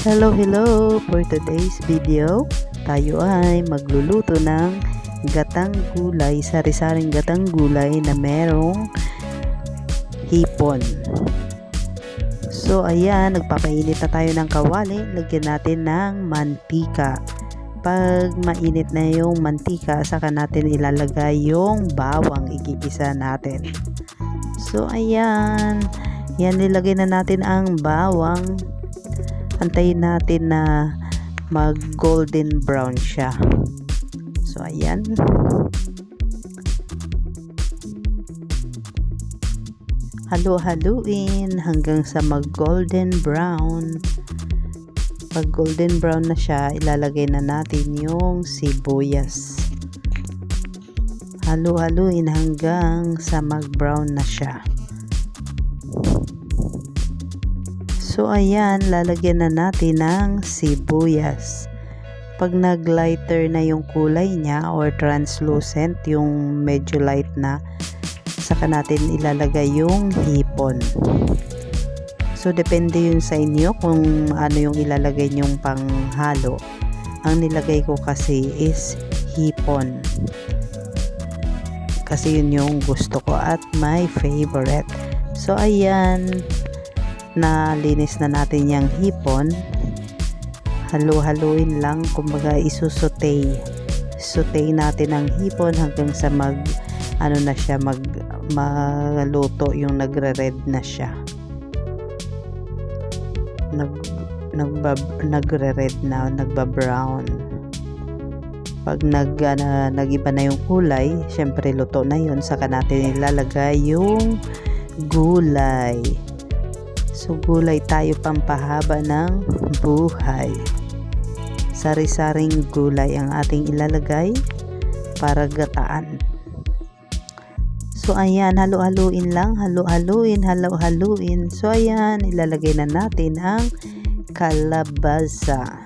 Hello! For today's video, tayo ay magluluto ng gatang gulay, sari-saring gatang gulay na merong hipon. So ayan, nagpapainit na tayo ng kawali, lagyan natin ng mantika. Pag mainit na yung mantika, saka natin ilalagay yung bawang, igigisa natin. So ayan, nilagay na natin ang bawang. Antayin natin na mag golden brown siya. So ayan, halu-haluin hanggang sa mag golden brown. Pag golden brown na siya, ilalagay na natin yung sibuyas. Halu-haluin hanggang sa mag brown na siya. So ayan, lalagyan na natin ng sibuyas. Pag nag-lighter na yung kulay niya or translucent, yung medyo light na, saka natin ilalagay yung hipon. So depende yun sa inyo kung ano yung ilalagay nyong panghalo. Ang nilagay ko kasi is hipon. Kasi yun yung gusto ko at my favorite. So ayan, nalinis na natin yung hipon. Halu-haluin lang, kumbaga isusutay natin ang hipon hanggang sa maluto, yung nagre-red na siya, nagre-red na, nagba-brown. Pag nagiba na yung kulay, syempre luto na yun, saka natin ilalagay yung gulay. So gulay tayo, pampahaba ng buhay. Sari-saring gulay ang ating ilalagay para gataan. So ayan, halu-haluin lang, halu-haluin. So ayan, ilalagay na natin ang kalabasa.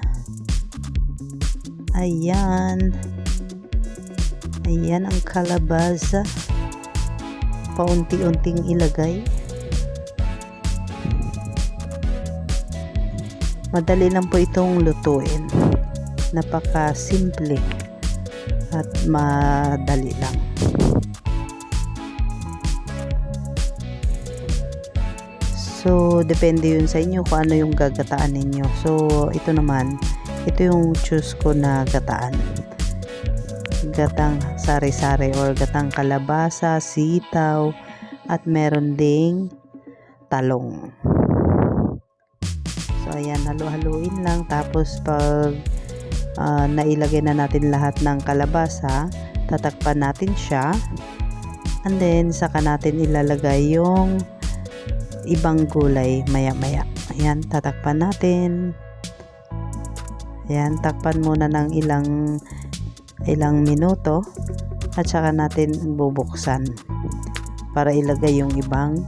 Ayan ang kalabasa. Paunti-unting ilagay. Madali lang po itong lutuin. Napaka-simple at madali lang. So, depende yun sa inyo kung ano yung gagataan ninyo. So, ito yung choose ko na gataan. Gatang sari-sari or gatang kalabasa, sitaw, at meron ding talong. So ayan, halu-haluin lang. Tapos pag nailagay na natin lahat ng kalabasa, tatakpan natin siya. And then saka natin ilalagay yung ibang gulay maya-maya. Ayan, tatakpan natin. Ayan, takpan muna ng ilang minuto at saka natin bubuksan para ilagay yung ibang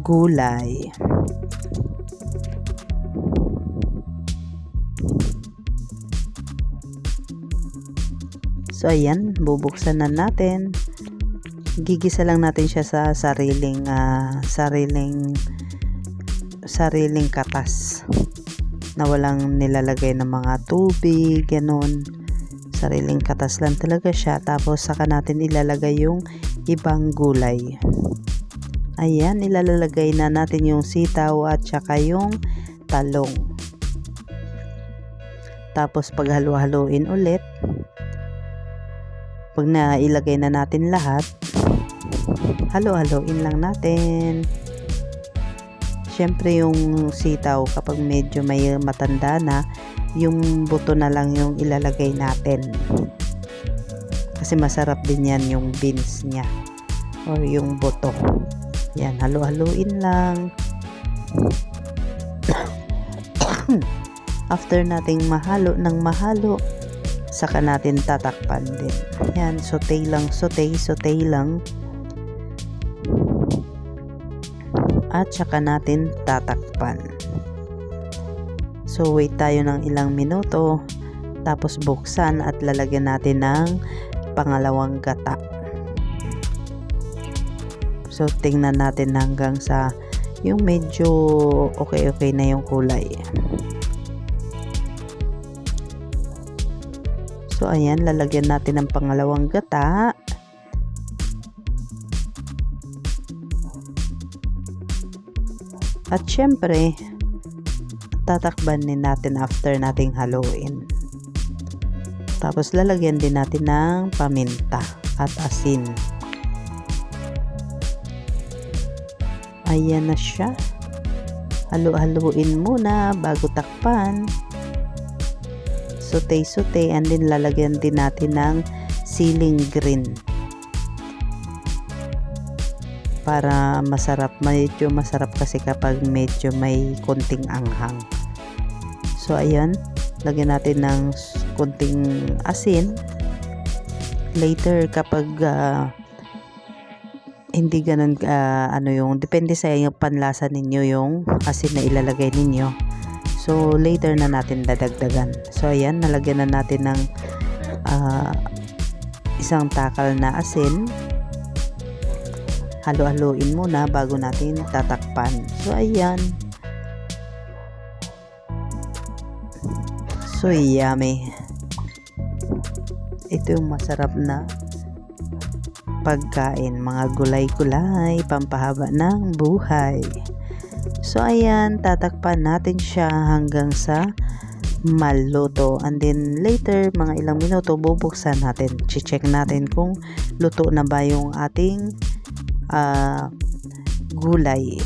gulay. So ayan, bubuksan na natin. Gigisa lang natin siya sa sariling katas na walang nilalagay ng mga tubig, ganun. Sariling katas lang talaga siya. Tapos saka natin ilalagay yung ibang gulay. Ayan, ilalagay na natin yung sitaw at saka yung talong. Tapos paghalu-haluin ulit. Pag nailagay na natin lahat, halu-haluin lang natin. Siyempre yung sitaw, kapag medyo may matanda na, yung buto na lang yung ilalagay natin. Kasi masarap din yan yung beans niya or yung buto. Yan, halu-haluin lang. After nating mahalo, saka natin tatakpan din. Yan, saute lang. At saka natin tatakpan. So wait tayo ng ilang minuto. Tapos buksan at lalagyan natin ng pangalawang gata. So tingnan natin hanggang sa yung medyo okay na yung kulay. So ayan, lalagyan natin ng pangalawang gata. At syempre, tatakban din natin after nating haluin. Tapos lalagyan din natin ng paminta at asin. Ayan na siya. Halu-haluin muna bago takpan. Saute-saute, and then lalagyan din natin ng siling green. Para masarap, medyo masarap kasi kapag medyo may konting anghang. So ayan, lagyan natin ng konting asin. Later kapag hindi ganun depende sa yung panlasa ninyo yung asin na ilalagay ninyo. So later na natin dadagdagan. So ayan, nalagyan na natin ng isang takal na asin. Halo-haloin muna bago natin tatakpan. So ayan. So yummy. Ito yung masarap na pagkain, mga gulay-gulay, pampahaba ng buhay. So ayan, tatakpan natin siya hanggang sa maluto, and then later mga ilang minuto bubuksan natin, check natin kung luto na ba yung ating gulay.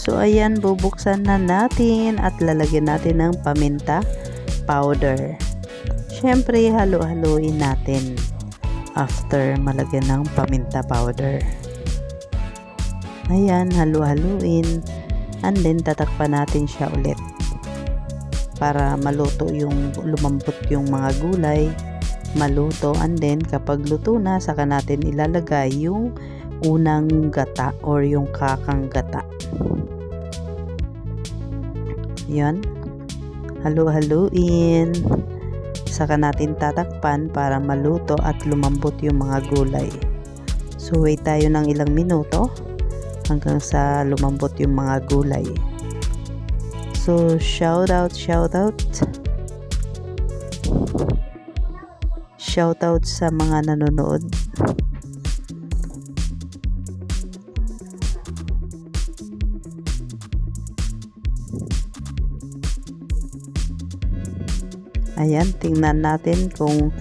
So ayan, bubuksan na natin at lalagyan natin ng paminta powder. Syempre, halo-haloin natin after malagyan ng paminta powder. Ayan, halo-haloin, and then tatakpan natin siya ulit para maluto yung lumambot yung mga gulay, maluto, and then kapag luto na, saka natin ilalagay yung unang gata or yung kakang gata. Yan, halo-haluin, saka natin tatakpan para maluto at lumambot yung mga gulay. So wait tayo ng ilang minuto hanggang sa lumambot yung mga gulay. So shout out sa mga nanonood. Ayan, tingnan natin kung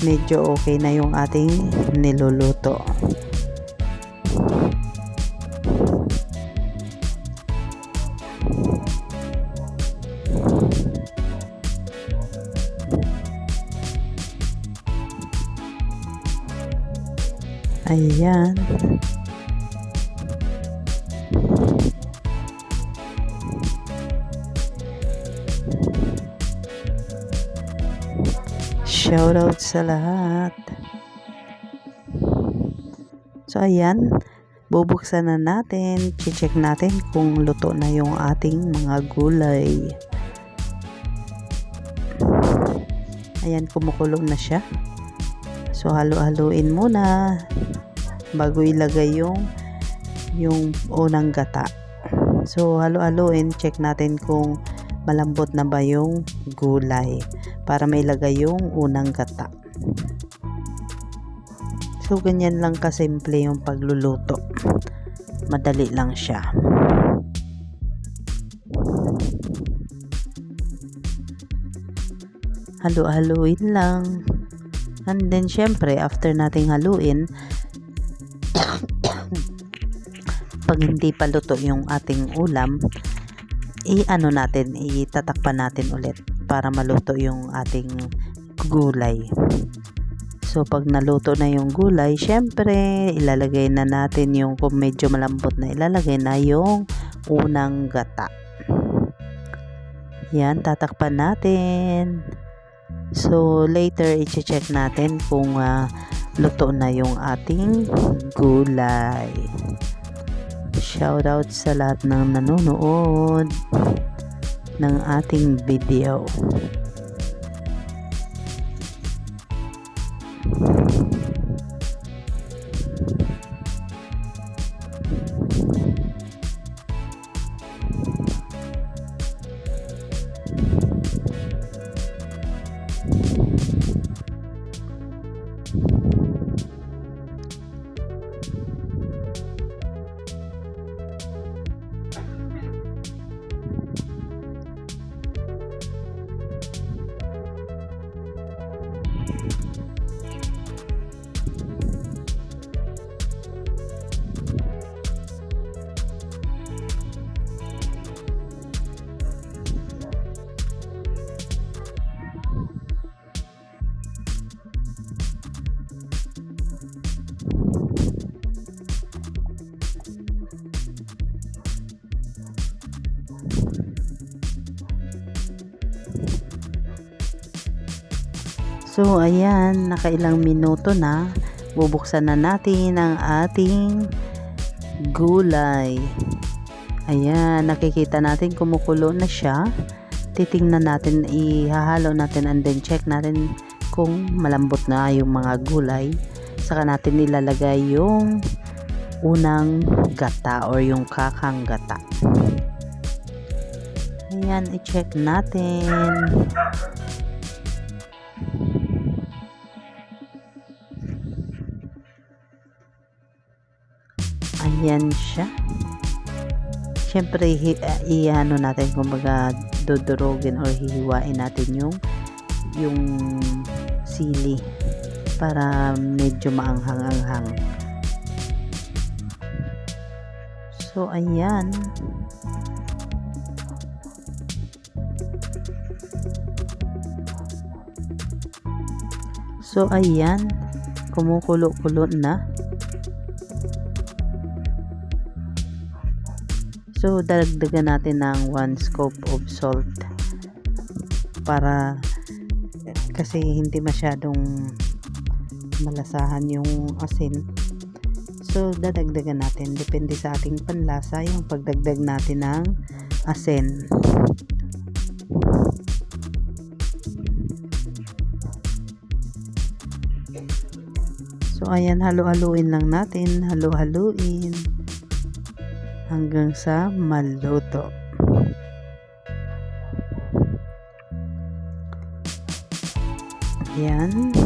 medyo okay na yung ating niluluto. Ayan. Shoutout sa lahat. So ayan, bubuksan na natin, check natin kung luto na yung ating mga gulay. Ayan, kumukulo na siya. So halo-haluin muna bago ilagay yung unang gata. So halo-haluin, check natin kung malambot na ba yung gulay para mailagay yung unang gata. So ganyan lang kasimple yung pagluluto, madali lang siya. Halu-haluin lang, and then syempre after nating haluin, pag hindi pa luto yung ating ulam, itatakpan natin ulit para maluto yung ating gulay. So pag naluto na yung gulay, syempre ilalagay na natin yung, kung medyo malambot na, ilalagay na yung unang gata. Yan, tatakpan natin. So later i-check natin kung luto na yung ating gulay. Shoutout sa lahat ng nanonood ng ating video. So ayan, nakailang minuto na, bubuksan na natin ang ating gulay. Ayan, nakikita natin kumukulo na siya. Titingnan natin, ihahalo natin and then check natin kung malambot na yung mga gulay. Saka natin ilalagay yung unang gata or yung kakang gata. Ayan, i-check natin. Ayan siya. Siyempre, i-ano natin, kumbaga dudurugin or hihiwain natin yung sili para medyo maanghang-anghang. So, ayan. So, ayan. Kumukulo-kulo na. So, dagdagan natin ng 1 scoop of salt para kasi hindi masyadong malasahan yung asin. So, dadagdagan natin. Depende sa ating panlasa yung pagdagdag natin ng asin. So, ayan, halo-haluin lang natin. Halo-haluin hanggang sa maluto. Ayan.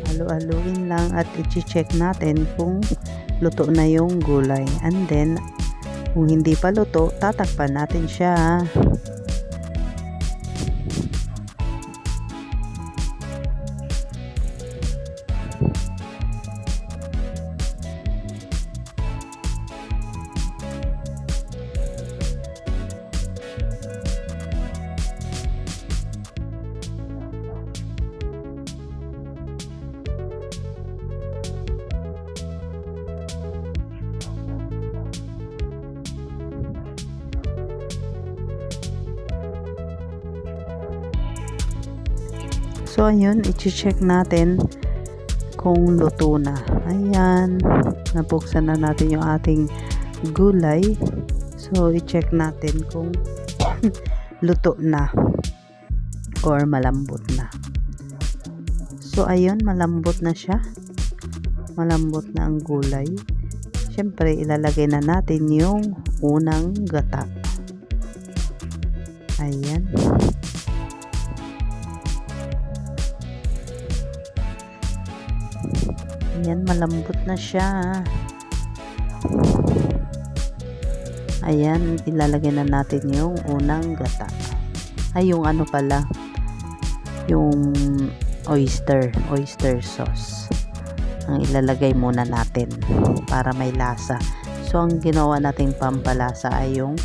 Halo-haluin lang at i-check natin kung luto na yung gulay. And then, kung hindi pa luto, tatakpan natin siya. So, ayun, i-check natin kung luto na. Ayan, nabuksan na natin yung ating gulay. So, i-check natin kung luto na or malambot na. So, ayun, malambot na siya. Malambot na ang gulay. Siyempre, ilalagay na natin yung unang gata. Ayan. Ayan, malambot na siya. Ayan, ilalagay na natin yung unang gata. Ay, yung ano pala, yung oyster sauce. Ang ilalagay muna natin para may lasa. So, ang ginawa nating pampalasa ay yung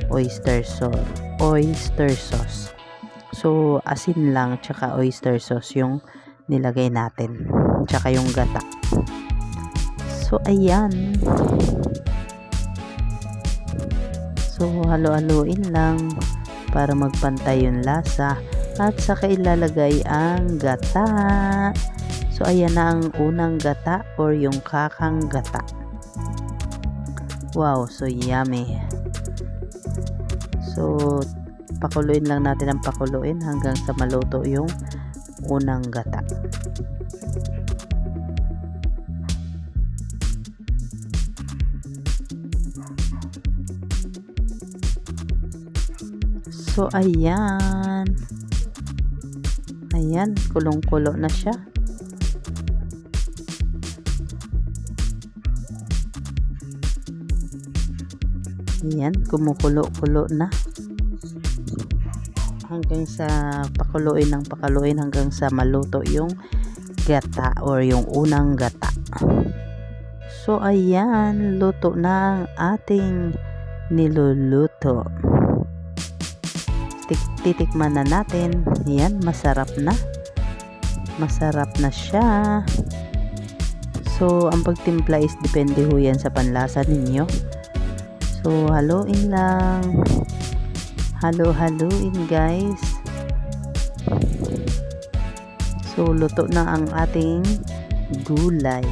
oyster sauce. So, asin lang tsaka oyster sauce yung nilagay natin. Tsaka yung gata. So, ayan. So, halo-haloin lang para magpantay yung lasa. At saka ilalagay ang gata. So ayan na ang unang gata or yung kakang gata. Wow, so yummy. So pakuluin lang natin ang pakuluin hanggang sa maluto yung unang gata. So ayan. Ayan, kulong-kulo na siya. Ayan, kumukulo-kulo na. Hanggang sa pakuluin hanggang sa maluto yung gata or yung unang gata. So ayan, luto na ang ating niluluto. Titikman na natin. Ayan, masarap na. Masarap na siya. So, ang pagtimpla is depende ho yan sa panlasa ninyo. So, haluin lang. Haluin guys. So, luto na ang ating gulay.